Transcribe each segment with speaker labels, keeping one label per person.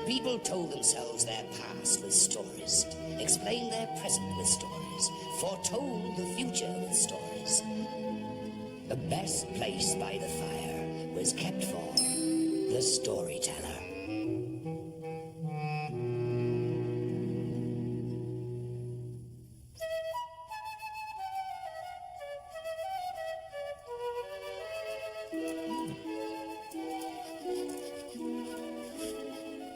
Speaker 1: People told themselves their past with stories, explained their present with stories, foretold the future with stories. The best place by the fire was kept for the storyteller.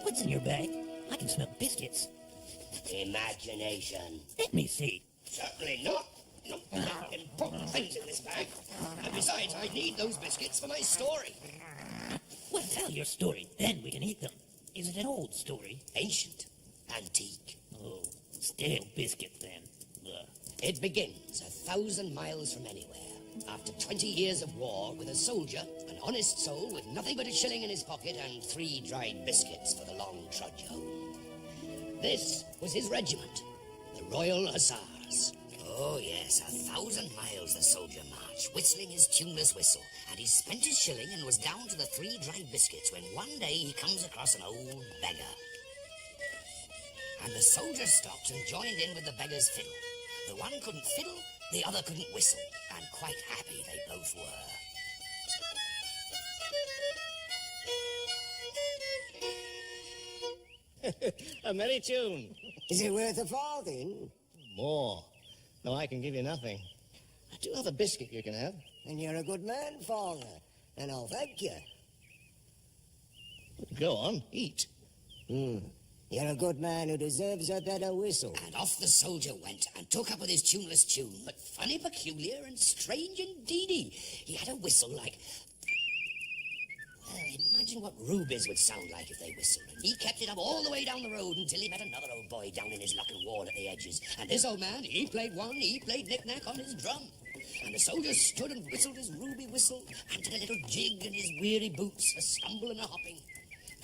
Speaker 2: What's in your bag? I can smell biscuits.
Speaker 1: Imagination.
Speaker 2: Let me see.
Speaker 1: Certainly not. No, important things in this bag. And besides, I need those biscuits for my story.
Speaker 2: Well, tell your story, then we can eat them. Is it an old story?
Speaker 1: Ancient. Antique.
Speaker 2: Oh, stale biscuits, then. Ugh.
Speaker 1: It begins 1,000 miles from anywhere. After 20 years of war, with a soldier, an honest soul with nothing but a shilling in his pocket and 3 dried biscuits for the long trudge home. This was his regiment, the Royal Hussars. Oh yes, 1,000 miles the soldier marched, whistling his tuneless whistle, and he spent his shilling and was down to the 3 dried biscuits when one day he comes across an old beggar. And the soldier stopped and joined in with the beggar's fiddle. The one couldn't fiddle, the other couldn't whistle, and quite happy they both were.
Speaker 3: A merry tune.
Speaker 4: Is it worth a farthing?
Speaker 3: More. No, I can give you nothing. I do have a biscuit you can have.
Speaker 4: And you're a good man, father, and I'll thank you.
Speaker 3: Go on, eat.
Speaker 4: You're a good man who deserves a better whistle.
Speaker 1: And off the soldier went and took up with his tuneless tune, but funny, peculiar, and strange indeedy. He had a whistle like... Well, imagine what rubies would sound like if they whistled. And he kept it up all the way down the road until he met another old boy down in his lock and wall at the edges. And this old man, he played knick-knack on his drum. And the soldier stood and whistled his ruby whistle and did a little jig in his weary boots, a stumble and a hopping.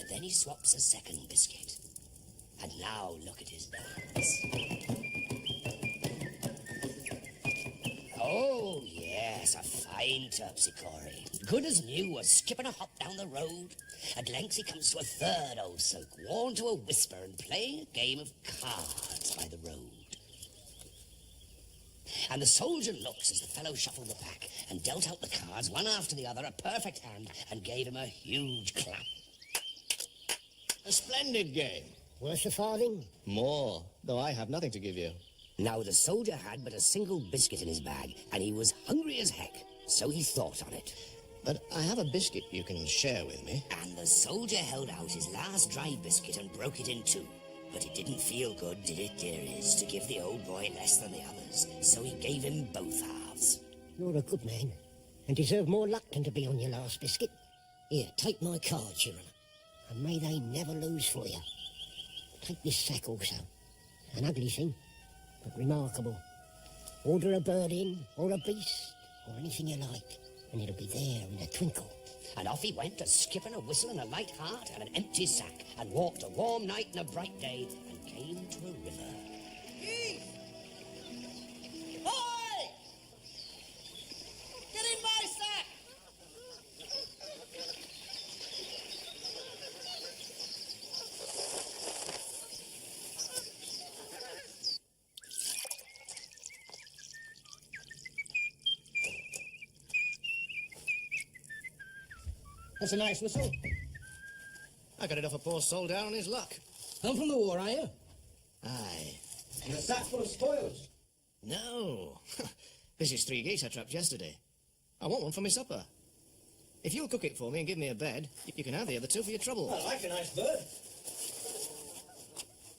Speaker 1: And then he swaps a second biscuit. And now look at his dance. Oh, yes, a fine terpsichore. Good as new, was skipping a hop down the road. At length he comes to a third old soak, worn to a whisper and playing a game of cards by the road. And the soldier looks as the fellow shuffled the pack and dealt out the cards, one after the other, a perfect hand, and gave him a huge clap.
Speaker 3: A splendid game.
Speaker 4: Worth a farthing?
Speaker 3: More, though I have nothing to give you.
Speaker 1: Now the soldier had but a single biscuit in his bag, and he was hungry as heck, so he thought on it.
Speaker 3: But I have a biscuit you can share with me.
Speaker 1: And the soldier held out his last dry biscuit and broke it in 2. But it didn't feel good, did it, dearies, to give the old boy less than the others, so he gave him both halves.
Speaker 4: You're a good man, and deserve more luck than to be on your last biscuit. Here, take my cards, Your Honour, and may they never lose for you. Take this sack also. An ugly thing, but remarkable. Order a bird in, or a beast, or anything you like, and it'll be there in a twinkle.
Speaker 1: And off he went, a skipping, a whistle, and a light heart, and an empty sack, and walked a warm night and a bright day, and came to a river.
Speaker 2: Keith! Boy! Get in my sack!
Speaker 3: That's a nice whistle. I got it off a poor soul down on his luck.
Speaker 2: Home from the war, are you?
Speaker 3: Aye.
Speaker 2: And a sack full of spoils.
Speaker 3: No. This is 3 geese I trapped yesterday. I want one for my supper. If you'll cook it for me and give me a bed, you can have the other 2 for your trouble.
Speaker 2: I like a nice bird.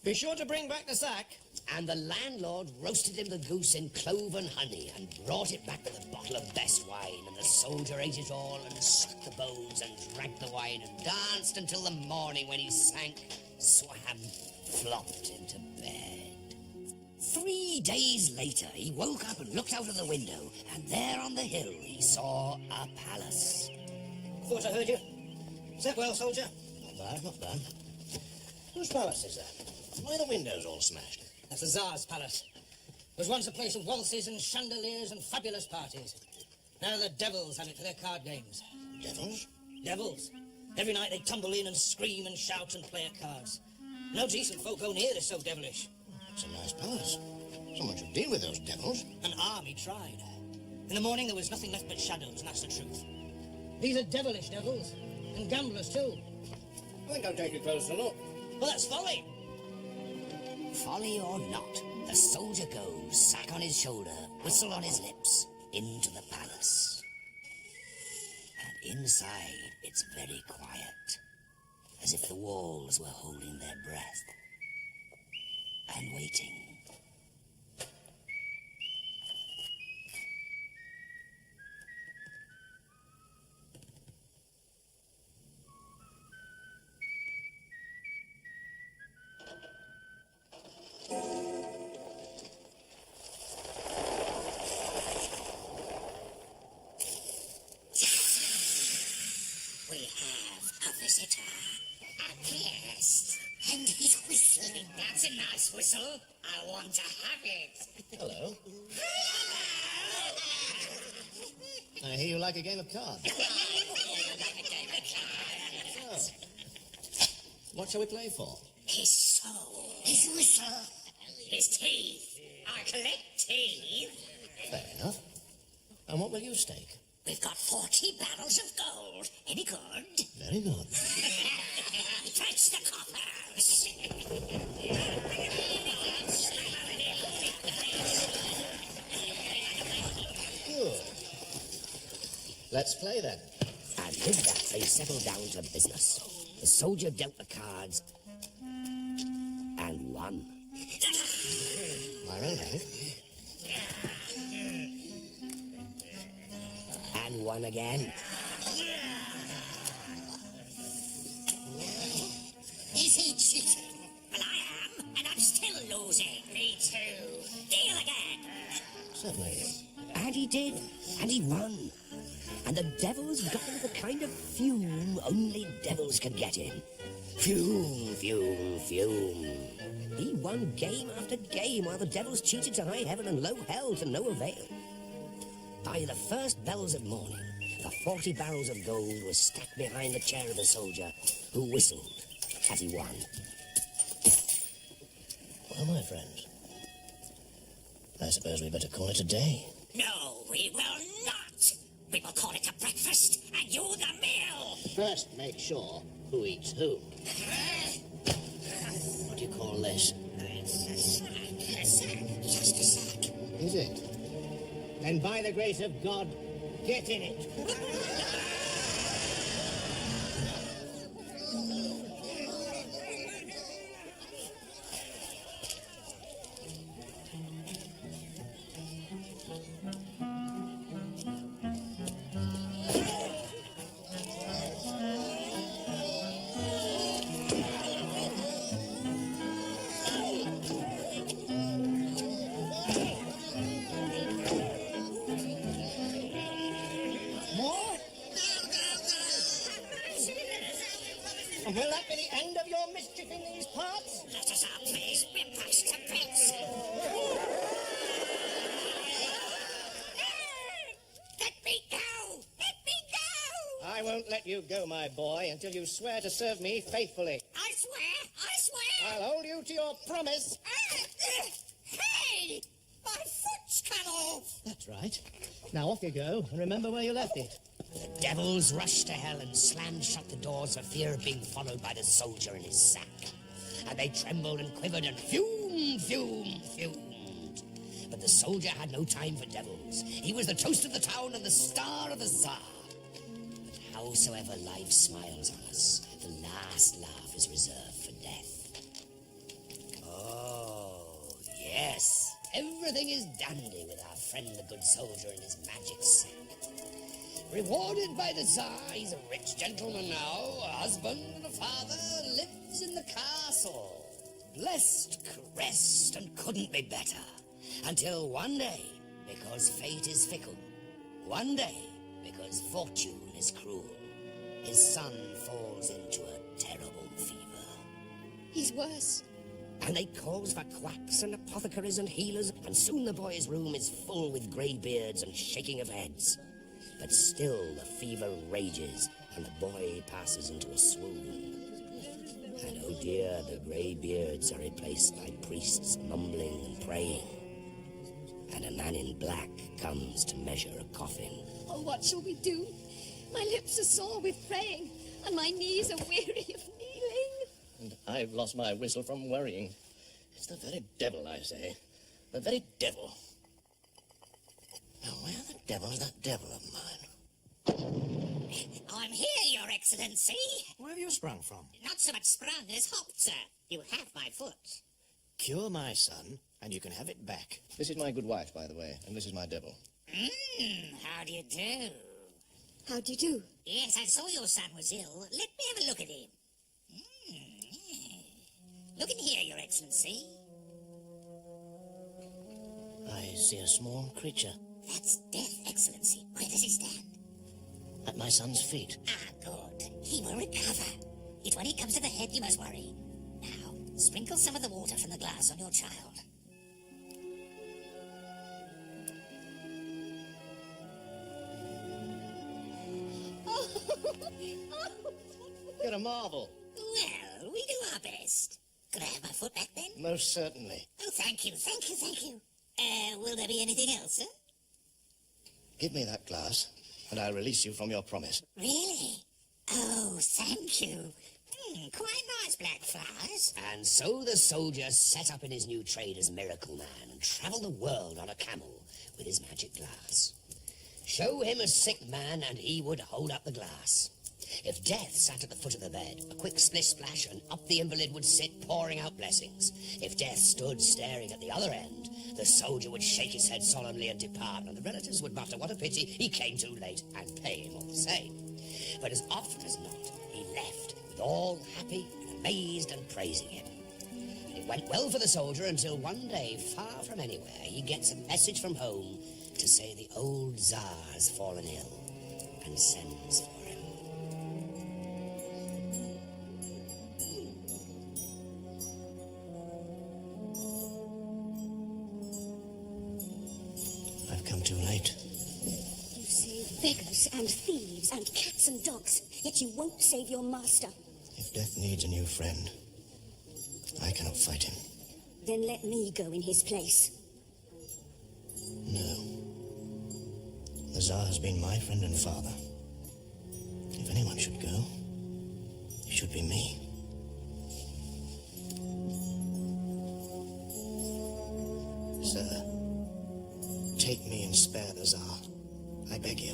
Speaker 3: Be sure to bring back the sack.
Speaker 1: And the landlord roasted him the goose in clove and honey and brought it back with a bottle of best wine, and the soldier ate it all and sucked the bones and drank the wine and danced until the morning when he sank, swam, flopped into bed. 3 days later, he woke up and looked out of the window, and there on the hill he saw a palace.
Speaker 2: Thought I heard you. Is that well, soldier?
Speaker 3: Not bad, not bad. Whose palace is that? Why are the windows all smashed?
Speaker 2: That's the Tsar's palace. It was once a place of waltzes and chandeliers and fabulous parties. Now the devils have it for their card games.
Speaker 3: Devils?
Speaker 2: Devils. Every night they tumble in and scream and shout and play at cards. No decent folk go near, they're so devilish.
Speaker 3: It's a nice palace. Someone should deal with those devils.
Speaker 2: An army tried. In the morning there was nothing left but shadows, and that's the truth.
Speaker 4: These are devilish devils, and gamblers too.
Speaker 3: I think I'll take a closer look.
Speaker 2: Well, that's folly.
Speaker 1: Folly or not, the soldier goes, sack on his shoulder, whistle on his lips, into the palace. And inside, it's very quiet, as if the walls were holding their breath and waiting.
Speaker 5: We have a visitor, a guest, and he's whistling. That's a nice whistle. I want to have it.
Speaker 3: Hello. I hear you like a game of cards. Oh. What shall we play for?
Speaker 5: His soul, his whistle, his teeth. I collect teeth.
Speaker 3: Fair enough. And what will you stake?
Speaker 5: We've got 40 barrels of gold. Any good?
Speaker 3: Very good.
Speaker 5: Fetch the coppers.
Speaker 3: Good. Let's play then.
Speaker 1: And with that, they settled down to business. The soldier dealt the cards and won.
Speaker 3: My own, eh?
Speaker 1: And won again.
Speaker 5: Is he cheating? Well, I am, and I'm still losing. Me too. Deal again.
Speaker 3: Certainly.
Speaker 1: And he did. And he won. And the devils got into the kind of fume only devils can get in. Fume, fume, fume. He won game after game while the devils cheated to high heaven and low hell to no avail. By the first bells of morning, the 40 barrels of gold were stacked behind the chair of the soldier, who whistled as he won.
Speaker 3: Well, my friends, I suppose we better call it a day.
Speaker 5: No, we will not. We will call it a breakfast, and you the meal.
Speaker 4: First, make sure who eats who.
Speaker 3: What do you call this?
Speaker 5: It's a sack, just a sack.
Speaker 3: Is it?
Speaker 4: Then by the grace of God, get in it. More? And will that be the end of your mischief in these parts?
Speaker 5: Let us out, please. We're pushed to bits. Let me go! Let me go!
Speaker 4: I won't let you go, my boy, until you swear to serve me faithfully.
Speaker 5: I swear! I swear!
Speaker 4: I'll hold you to your promise.
Speaker 5: Hey! My foot's cut off!
Speaker 4: That's right. Now off you go, and remember where you left it.
Speaker 1: The devils rushed to hell and slammed shut the doors for fear of being followed by the soldier in his sack. And they trembled and quivered and fumed, fumed, fumed. But the soldier had no time for devils. He was the toast of the town and the star of the Tsar. But howsoever life smiles on us, the last laugh is reserved for death. Oh, yes. Everything is dandy with our friend the good soldier and his magic sack. Rewarded by the Tsar, he's a rich gentleman now, a husband and a father, lives in the castle. Blessed, caressed, and couldn't be better. Until one day, because fate is fickle, one day, because fortune is cruel, his son falls into a terrible fever.
Speaker 6: He's worse.
Speaker 1: And they calls for quacks and apothecaries and healers, and soon the boy's room is full with grey beards and shaking of heads. But still the fever rages, and the boy passes into a swoon. And oh dear, the grey beards are replaced by priests mumbling and praying. And a man in black comes to measure a coffin.
Speaker 6: Oh, what shall we do? My lips are sore with praying, and my knees are weary of kneeling.
Speaker 3: And I've lost my whistle from worrying. It's the very devil, I say. The very devil. Now, where the devil's that devil of mine?
Speaker 5: I'm here, Your Excellency.
Speaker 3: Where have you sprung from?
Speaker 5: Not so much sprung as hopped, sir. You have my foot.
Speaker 3: Cure my son, and you can have it back. This is my good wife, by the way, and this is my devil.
Speaker 5: How do you do?
Speaker 6: How do you do?
Speaker 5: Yes, I saw your son was ill. Let me have a look at him. Look in here, Your Excellency.
Speaker 3: I see a small creature
Speaker 5: That's Death, Excellency. Where does he stand?
Speaker 3: at my son's feet.
Speaker 5: Ah, good. He will recover. It's when he comes to the head you must worry. Now, sprinkle some of the water from the glass on your child.
Speaker 3: You're a marvel.
Speaker 5: Well, we do our best. Could I have my foot back then?
Speaker 3: Most certainly.
Speaker 5: Oh, thank you. Will there be anything else, sir?
Speaker 3: Give me that glass, and I'll release you from your promise.
Speaker 5: Really? Oh, thank you. Quite nice black flowers.
Speaker 1: And so the soldier set up in his new trade as Miracle Man and travelled the world on a camel with his magic glass. Show him a sick man and he would hold up the glass. If Death sat at the foot of the bed, a quick splish-splash and up the invalid would sit, pouring out blessings. If Death stood staring at the other end, the soldier would shake his head solemnly and depart, and the relatives would mutter, what a pity, he came too late, and pay him all the same. But as often as not, he left with all happy and amazed and praising him. And it went well for the soldier until one day, far from anywhere, he gets a message from home to say the old Tsar's fallen ill and sends for him.
Speaker 3: I've come too late.
Speaker 7: You save beggars and thieves and cats and dogs, yet you won't save your master.
Speaker 3: If Death needs a new friend, I cannot fight him.
Speaker 7: Then let me go in his place.
Speaker 3: No. The Tsar has been my friend and father. If anyone should go, it should be me. Sir, take me and spare the Tsar. I beg you.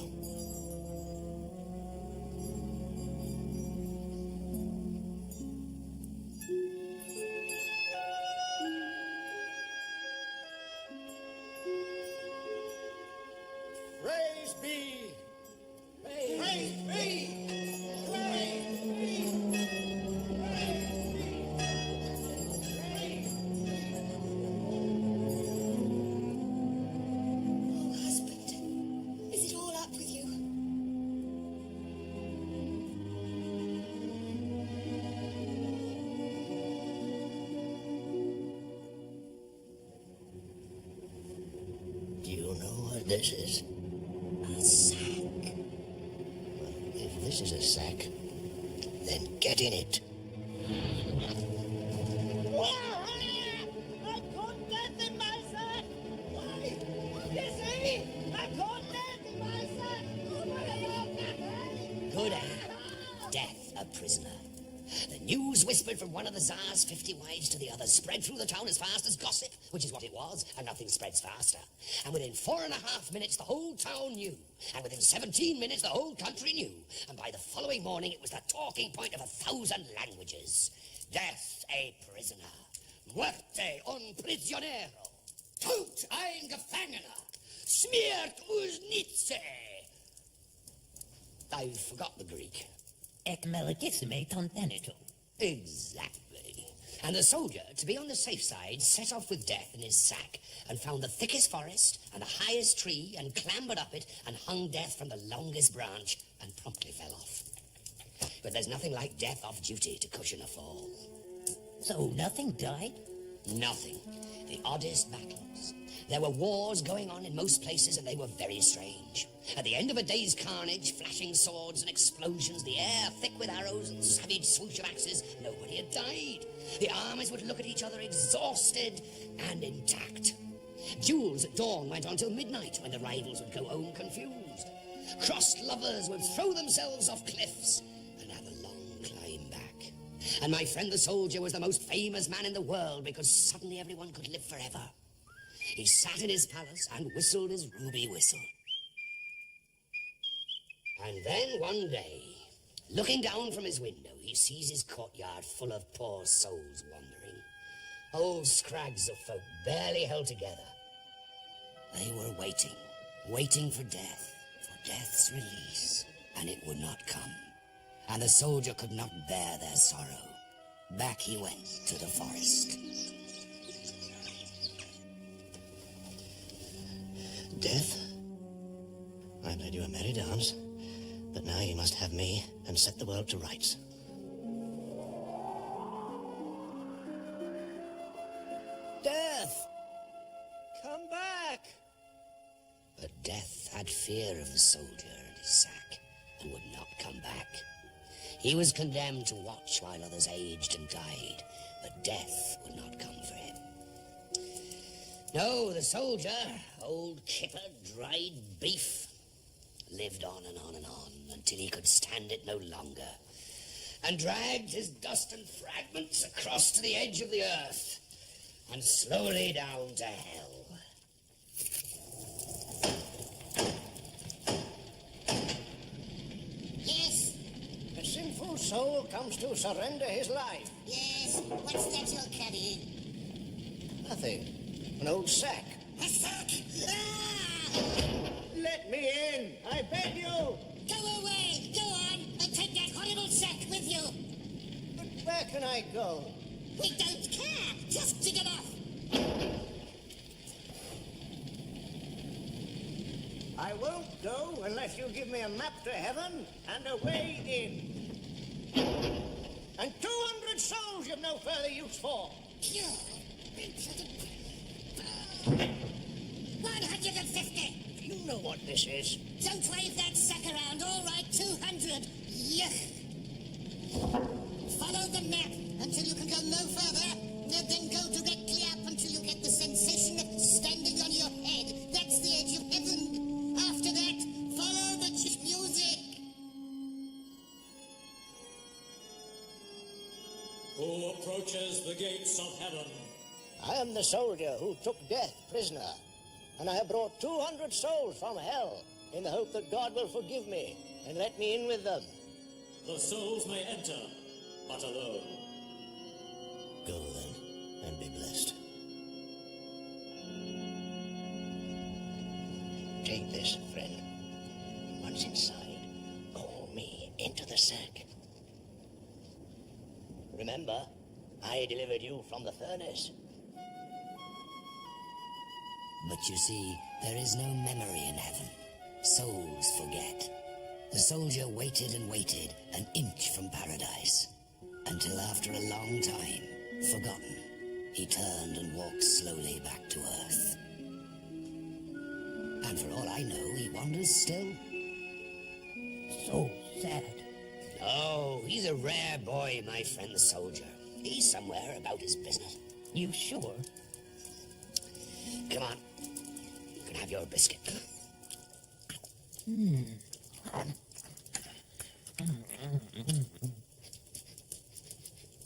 Speaker 8: Praise be! Praise be!
Speaker 6: Husband, is it all up with you?
Speaker 3: Do you know what this is?
Speaker 5: A sack.
Speaker 3: Well, if this is a sack, then get in it.
Speaker 8: I caught death in my sack! Why? You see? I caught death in my sack! Oh, my God!
Speaker 1: Good Death a prisoner. The news whispered from one of the Tsar's 50 wives to the other spread through the town as fast as gossip, which is what it was, and nothing spreads faster. And within 4.5 minutes, the whole town knew. And within 17 minutes, the whole country knew. And by the following morning, it was the talking point of 1,000 languages. Death a prisoner. Muerte un prisionero. Tod ein Gefangener. Smiert us Nietzsche. I forgot the Greek.
Speaker 2: Ec meritissime contenito.
Speaker 1: Exactly. And the soldier, to be on the safe side, set off with Death in his sack and found the thickest forest and the highest tree and clambered up it and hung Death from the longest branch and promptly fell off. But there's nothing like Death off duty to cushion a fall.
Speaker 2: So nothing died?
Speaker 1: Nothing. The oddest battles. There were wars going on in most places, and they were very strange. At the end of a day's carnage, flashing swords and explosions, the air thick with arrows and savage swoosh of axes, nobody had died. The armies would look at each other exhausted and intact. Duels at dawn went on till midnight, when the rivals would go home confused. Crossed lovers would throw themselves off cliffs and have a long climb back. And my friend the soldier was the most famous man in the world, because suddenly everyone could live forever. He sat in his palace and whistled his ruby whistle. And then one day, looking down from his window, he sees his courtyard full of poor souls wandering. Old scrags of folk barely held together. They were waiting for death's release, and it would not come. And the soldier could not bear their sorrow. Back he went to the forest.
Speaker 3: Death? I played you a merry dance, but now you must have me and set the world to rights.
Speaker 2: Death! Come back!
Speaker 1: But Death had fear of the soldier and his sack, and would not come back. He was condemned to watch while others aged and died, but Death would not come for him. No, the soldier, old kipper, dried beef, lived on and on and on until he could stand it no longer, and dragged his dust and fragments across to the edge of the earth and slowly down to hell.
Speaker 5: Yes,
Speaker 4: A sinful soul comes to surrender his life.
Speaker 5: yes. What's that you're carrying?
Speaker 4: Nothing. An old sack.
Speaker 5: A sack! Ah!
Speaker 4: Let me in, I beg you.
Speaker 5: Go away! Go on and take that horrible sack with you!
Speaker 4: But where can I go?
Speaker 5: We don't care! Just dig it off!
Speaker 4: I won't go unless you give me a map to heaven and a way in. And 200 souls you've no further use for.
Speaker 5: 150!
Speaker 4: You know what this is.
Speaker 5: Don't wave that sack around, all right, 200! Yuck! Follow the map until you can go no further, then go directly up until you get the sensation of standing on your head. That's the edge of heaven. After that, follow the music.
Speaker 9: Who approaches the gates of heaven?
Speaker 4: I am the soldier who took Death prisoner, and I have brought 200 souls from hell in the hope that God will forgive me and let me in with them.
Speaker 9: The souls may enter, but alone.
Speaker 3: Go then, and be blessed.
Speaker 4: Take this, friend. And once inside, call me into the sack. Remember, I delivered you from the furnace.
Speaker 1: But you see, there is no memory in heaven. Souls forget. The soldier waited and waited, an inch from paradise, until after a long time, forgotten, he turned and walked slowly back to earth. And for all I know, he wanders still.
Speaker 4: So sad.
Speaker 1: Oh, he's a rare boy, my friend the soldier. He's somewhere about his business.
Speaker 4: You sure?
Speaker 1: Come on. You can have your biscuit.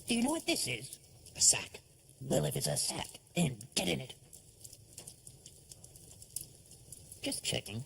Speaker 4: Do you know what this is?
Speaker 1: A sack.
Speaker 4: Well, if it's a sack, then get in it. Just checking.